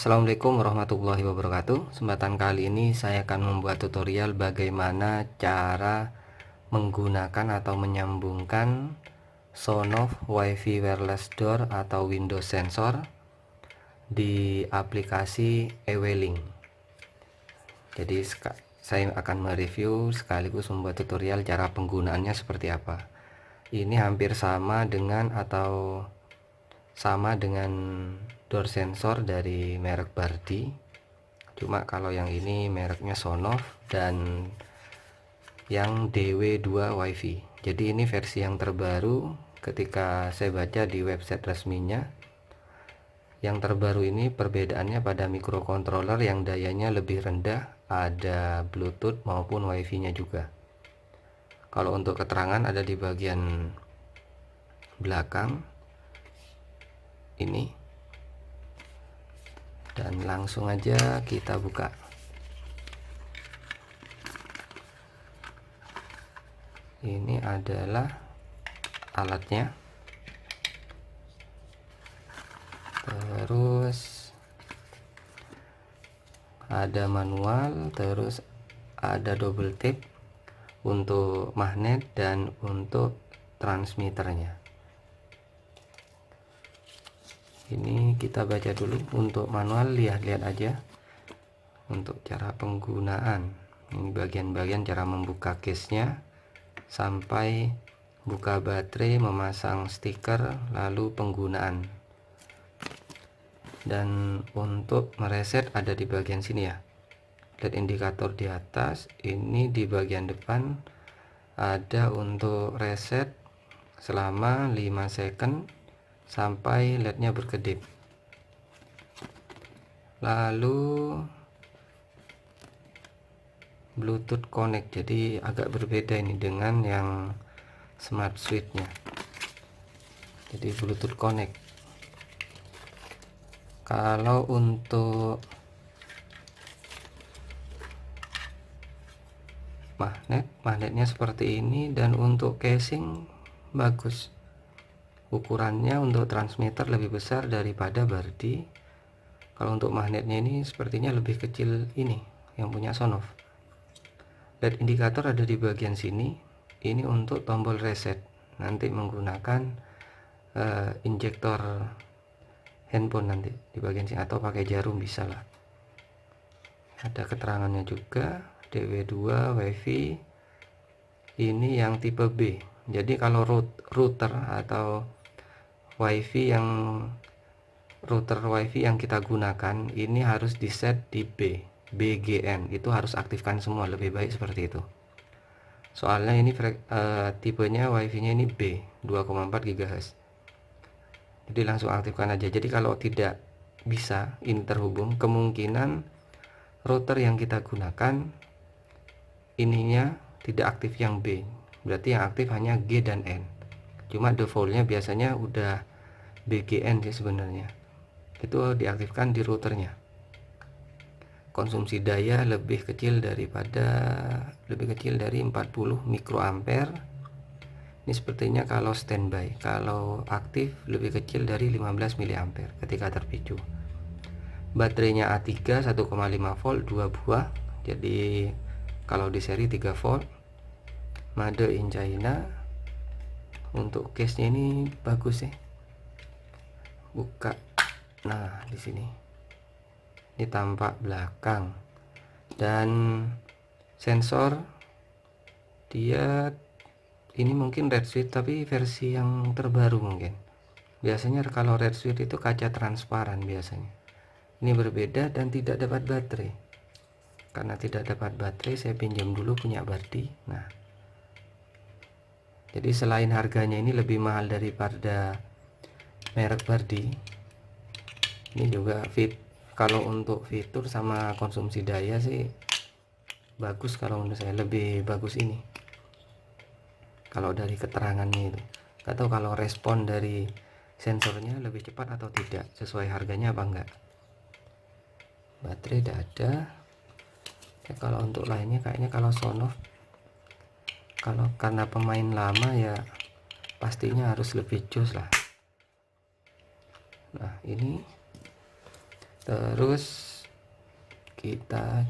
Assalamualaikum warahmatullahi wabarakatuh. Kesempatan kali ini saya akan membuat tutorial bagaimana cara menggunakan atau menyambungkan Sonoff WiFi wireless door atau Windows sensor di aplikasi Ewelink. Jadi saya akan mereview sekaligus membuat tutorial cara penggunaannya seperti apa. Ini hampir sama dengan door sensor dari merek Bardi, cuma kalau yang ini mereknya Sonoff dan yang DW2 WiFi. Jadi ini versi yang terbaru. Ketika saya baca di website resminya, yang terbaru ini perbedaannya pada microcontroller yang dayanya lebih rendah, ada Bluetooth maupun WiFi nya juga. Kalau untuk keterangan ada di bagian belakang ini, dan langsung aja kita buka. Ini adalah alatnya, terus ada manual, terus ada double tip untuk magnet dan untuk transmitternya. Ini kita baca dulu. Untuk manual lihat-lihat aja. Untuk cara penggunaan, ini bagian-bagian cara membuka case-nya sampai buka baterai, memasang stiker, lalu penggunaan. Dan untuk mereset ada di bagian sini ya, LED indikator di atas. Ini di bagian depan ada untuk reset selama 5 second sampai LED-nya berkedip. Lalu Bluetooth connect, jadi agak berbeda ini dengan yang smart switch-nya. Jadi Bluetooth connect. Kalau untuk magnetnya seperti ini, dan untuk casing bagus. Ukurannya untuk transmitter lebih besar daripada Bardi. Kalau untuk magnetnya ini sepertinya lebih kecil ini yang punya Sonoff. LED indikator ada di bagian sini. Ini untuk tombol reset. Nanti menggunakan injektor handphone nanti di bagian sini, atau pakai jarum bisa lah. Ada keterangannya juga, DW2 WiFi. Ini yang tipe B. Jadi kalau router atau router WiFi yang kita gunakan ini harus di set di BGN, itu harus aktifkan semua, lebih baik seperti itu. Soalnya ini tipenya WiFi nya ini B 2,4 GHz. Jadi langsung aktifkan aja. Jadi kalau tidak bisa ini terhubung, kemungkinan router yang kita gunakan ininya tidak aktif yang B, berarti yang aktif hanya G dan N. Cuma defaultnya biasanya udah BGN sih sebenarnya. Itu diaktifkan di routernya. Konsumsi daya lebih kecil dari 40 mikroampere. Ini sepertinya kalau standby. Kalau aktif lebih kecil dari 15 miliampere ketika terpicu. Baterainya A3 1,5 volt 2 buah. Jadi kalau di seri 3 volt. Made in China. Untuk case-nya ini bagus ya. Buka. Nah, di sini. Ini tampak belakang. Dan sensor dia ini mungkin red switch tapi versi yang terbaru mungkin. Biasanya kalau red switch itu kaca transparan biasanya. Ini berbeda dan tidak dapat baterai. Karena tidak dapat baterai, saya pinjam dulu punya Bardi. Nah, jadi selain harganya ini lebih mahal daripada merek Bardi, ini juga kalau untuk fitur sama konsumsi daya sih bagus. Kalau menurut saya lebih bagus ini. Kalau dari keterangannya itu, atau kalau respon dari sensornya lebih cepat atau tidak, sesuai harganya apa enggak. Baterai tidak ada. Kalau untuk lainnya kayaknya kalau Sonoff, karena pemain lama ya pastinya harus lebih jos lah. Nah, ini terus kita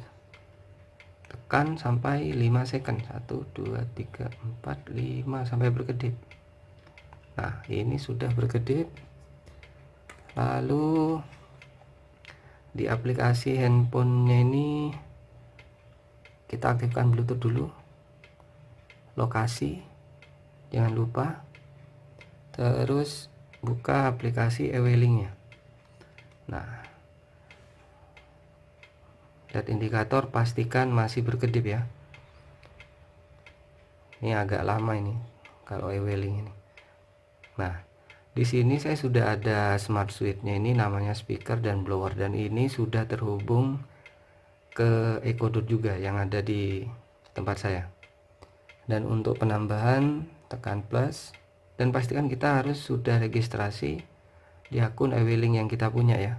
tekan sampai 5 second, 1 2 3 4 5 sampai berkedip. Nah, ini sudah berkedip. Lalu di aplikasi handphonenya ini kita aktifkan Bluetooth dulu, lokasi jangan lupa, terus buka aplikasi Ewelingnya. Nah, lihat indikator, pastikan masih berkedip ya. Ini agak lama ini kalau Eweling ini. Nah, di sini saya sudah ada smart switch-nya, ini namanya speaker dan blower, dan ini sudah terhubung ke Echo Dot juga yang ada di tempat saya. Dan untuk penambahan tekan plus, dan pastikan kita harus sudah registrasi di akun Eweling yang kita punya ya.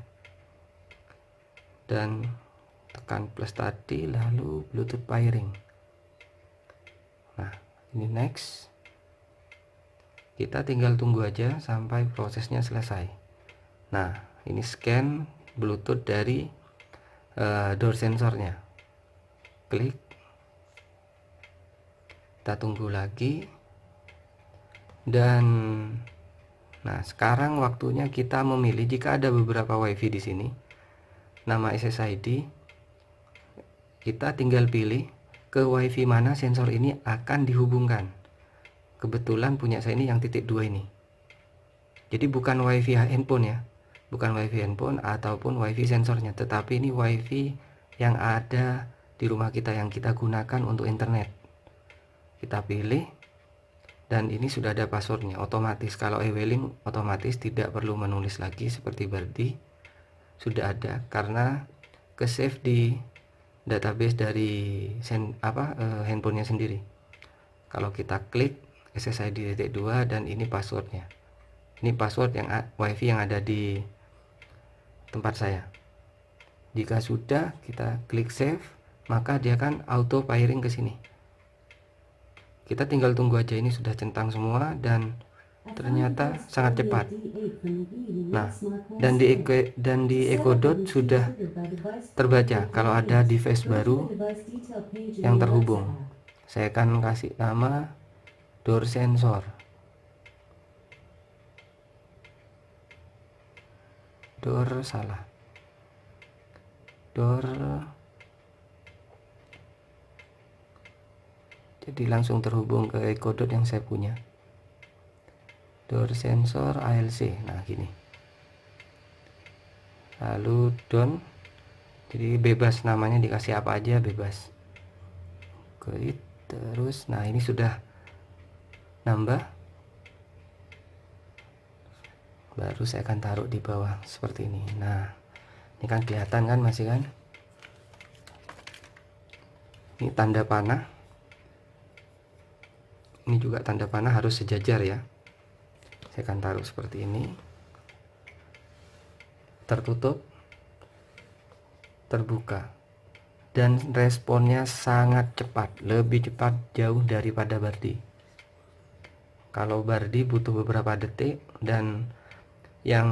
Dan tekan plus tadi, lalu Bluetooth pairing. Nah, ini next. Kita tinggal tunggu aja sampai prosesnya selesai. Nah, ini scan Bluetooth dari door sensornya. Klik. Kita tunggu lagi. Dan nah, sekarang waktunya kita memilih. Jika ada beberapa WiFi di sini, nama SSID, kita tinggal pilih ke WiFi mana sensor ini akan dihubungkan. Kebetulan punya saya ini yang titik 2 ini. Jadi bukan WiFi handphone ya, bukan WiFi handphone ataupun WiFi sensornya, tetapi ini WiFi yang ada di rumah kita yang kita gunakan untuk internet. Kita pilih, dan ini sudah ada passwordnya otomatis. Kalau Eweling otomatis tidak perlu menulis lagi seperti Bardi, sudah ada karena ke save di database dari handphonenya sendiri. Kalau kita klik SSID titik 2 dan ini passwordnya. Ini password yang WiFi yang ada di tempat saya. Jika sudah, kita klik save, maka dia akan auto pairing ke sini. Kita tinggal tunggu aja, ini sudah centang semua dan ternyata sangat cepat. Nah, dan di Echo Dot sudah terbaca kalau ada device baru yang terhubung. Saya akan kasih nama door sensor. Jadi langsung terhubung ke Echo Dot yang saya punya. Door sensor ALC. Nah, gini. Lalu down. Jadi bebas, namanya dikasih apa aja bebas. Klik terus. Nah, ini sudah nambah. Baru saya akan taruh di bawah seperti ini. Nah, ini kan kelihatan kan, masih kan? Ini tanda panah. Ini juga tanda panah harus sejajar ya. Saya akan taruh seperti ini. Tertutup, terbuka, dan responnya sangat cepat, lebih cepat jauh daripada Bardi. Kalau Bardi butuh beberapa detik, dan yang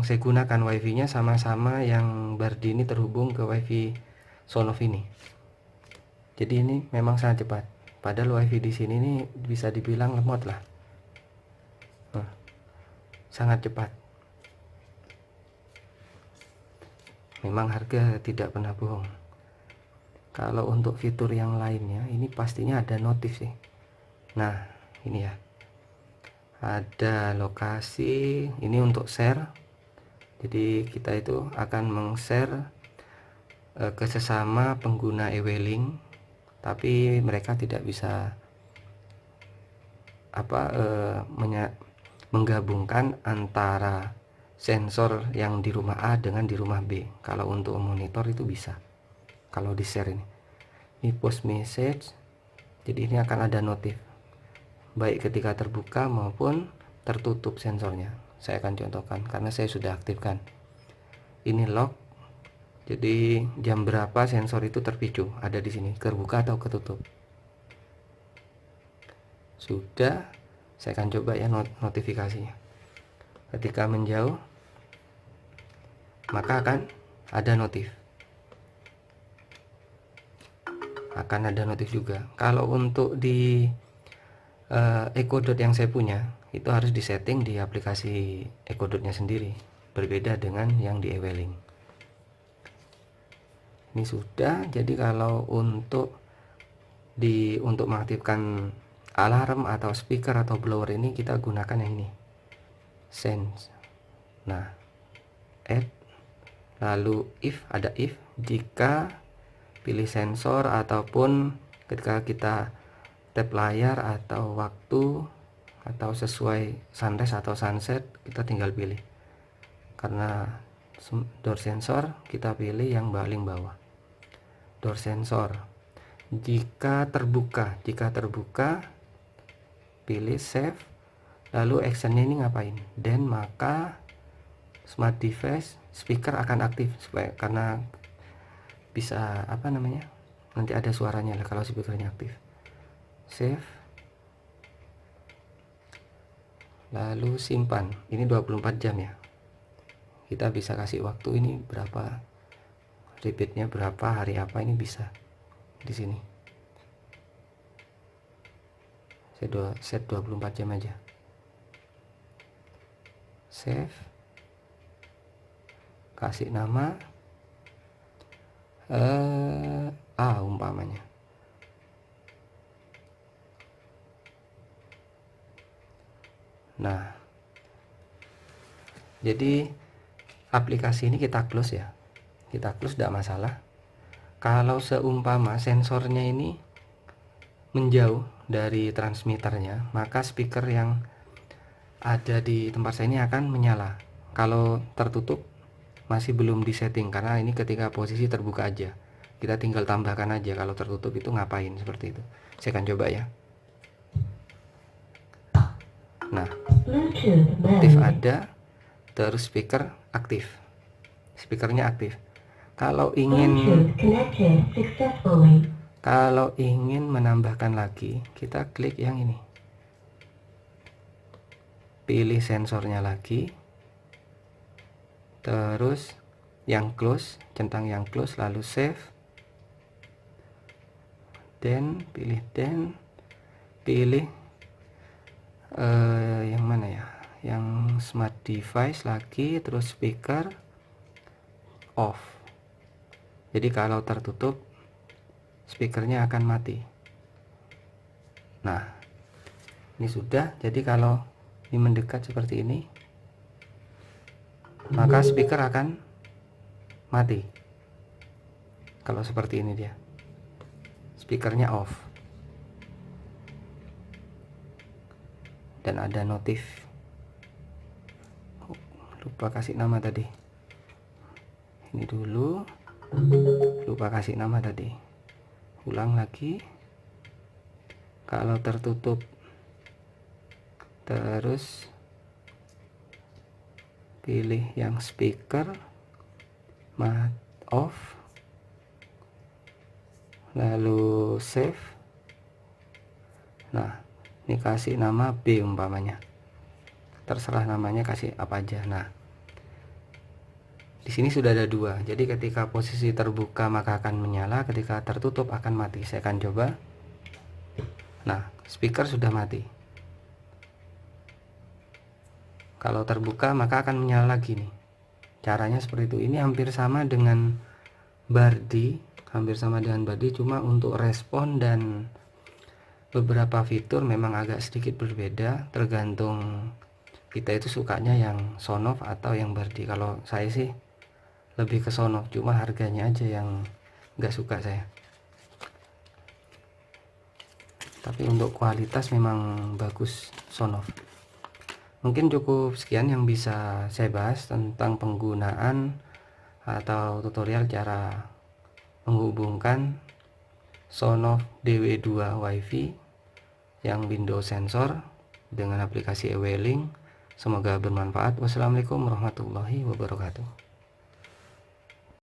saya gunakan WiFi-nya sama-sama yang Bardi ini terhubung ke WiFi Sonoff ini. Jadi ini memang sangat cepat. Padahal WiFi di sini ini bisa dibilang lemot lah. Nah, sangat cepat. Memang harga tidak pernah bohong. Kalau untuk fitur yang lainnya, ini pastinya ada notif sih. Nah, ini ya. Ada lokasi, ini untuk share. Jadi kita itu akan meng-share ke sesama pengguna Eweling, tapi mereka tidak bisa menggabungkan antara sensor yang di rumah A dengan di rumah B. Kalau untuk monitor itu bisa. Kalau di share ini post message, jadi ini akan ada notif baik ketika terbuka maupun tertutup sensornya. Saya akan contohkan karena saya sudah aktifkan. Ini lock, jadi jam berapa sensor itu terpicu, ada di sini, terbuka atau ketutup. Sudah, saya akan coba ya notifikasinya. Ketika menjauh, maka akan ada notif, akan ada notif juga. Kalau untuk di EcoDot yang saya punya itu harus disetting di aplikasi EcoDotnya sendiri, berbeda dengan yang di Eweling. Ini sudah. Jadi kalau untuk mengaktifkan alarm atau speaker atau blower ini kita gunakan yang ini, sense. Nah, add, lalu if, ada if, jika pilih sensor ataupun ketika kita tap layar atau waktu atau sesuai sunrise atau sunset, kita tinggal pilih. Karena door sensor kita pilih yang paling bawah, door sensor. Jika terbuka pilih save, lalu actionnya ini ngapain, dan maka smart device speaker akan aktif, supaya karena bisa nanti ada suaranya lah kalau speakernya aktif. Save, lalu simpan. Ini 24 jam ya, kita bisa kasih waktu ini berapa, repeatnya berapa, hari apa, ini bisa di sini. Saya set 24 jam aja. Save, kasih nama umpamanya. Nah, jadi aplikasi ini kita close ya, kita close, tidak masalah. Kalau seumpama sensornya ini menjauh dari transmitternya, maka speaker yang ada di tempat saya ini akan menyala. Kalau tertutup masih belum disetting, karena ini ketika posisi terbuka aja, kita tinggal tambahkan aja kalau tertutup itu ngapain, seperti itu. Saya akan coba ya. Nah, aktif ada, terus speaker aktif, speakernya aktif. Kalau ingin menambahkan lagi, kita klik yang ini, pilih sensornya lagi, terus yang close, centang yang close, lalu save, dan pilih yang mana ya, yang smart device lagi, terus speaker off. Jadi kalau tertutup speakernya akan mati. Nah, ini sudah. Jadi kalau ini mendekat seperti ini, maka speaker akan mati. Kalau seperti ini dia, speakernya off, dan ada notif. Lupa kasih nama tadi, ini dulu, lupa kasih nama tadi, ulang lagi. Kalau tertutup, terus pilih yang speaker off, lalu save. Nah, ini kasih nama B umpamanya, terserah namanya, kasih apa aja. Nah, di sini sudah ada dua. Jadi ketika posisi terbuka maka akan menyala, ketika tertutup akan mati. Saya akan coba. Nah, speaker sudah mati. Kalau terbuka maka akan menyala lagi nih. Caranya seperti itu. Ini hampir sama dengan Bardi, cuma untuk respon dan beberapa fitur memang agak sedikit berbeda, tergantung kita itu sukanya yang Sonoff atau yang Bardi. Kalau saya sih lebih ke Sonoff, cuma harganya aja yang nggak suka saya. Tapi untuk kualitas memang bagus Sonoff. Mungkin cukup sekian yang bisa saya bahas tentang penggunaan atau tutorial cara menghubungkan Sonoff DW2 WiFi yang Windows sensor dengan aplikasi Eweling. Semoga bermanfaat. Wassalamualaikum warahmatullahi wabarakatuh.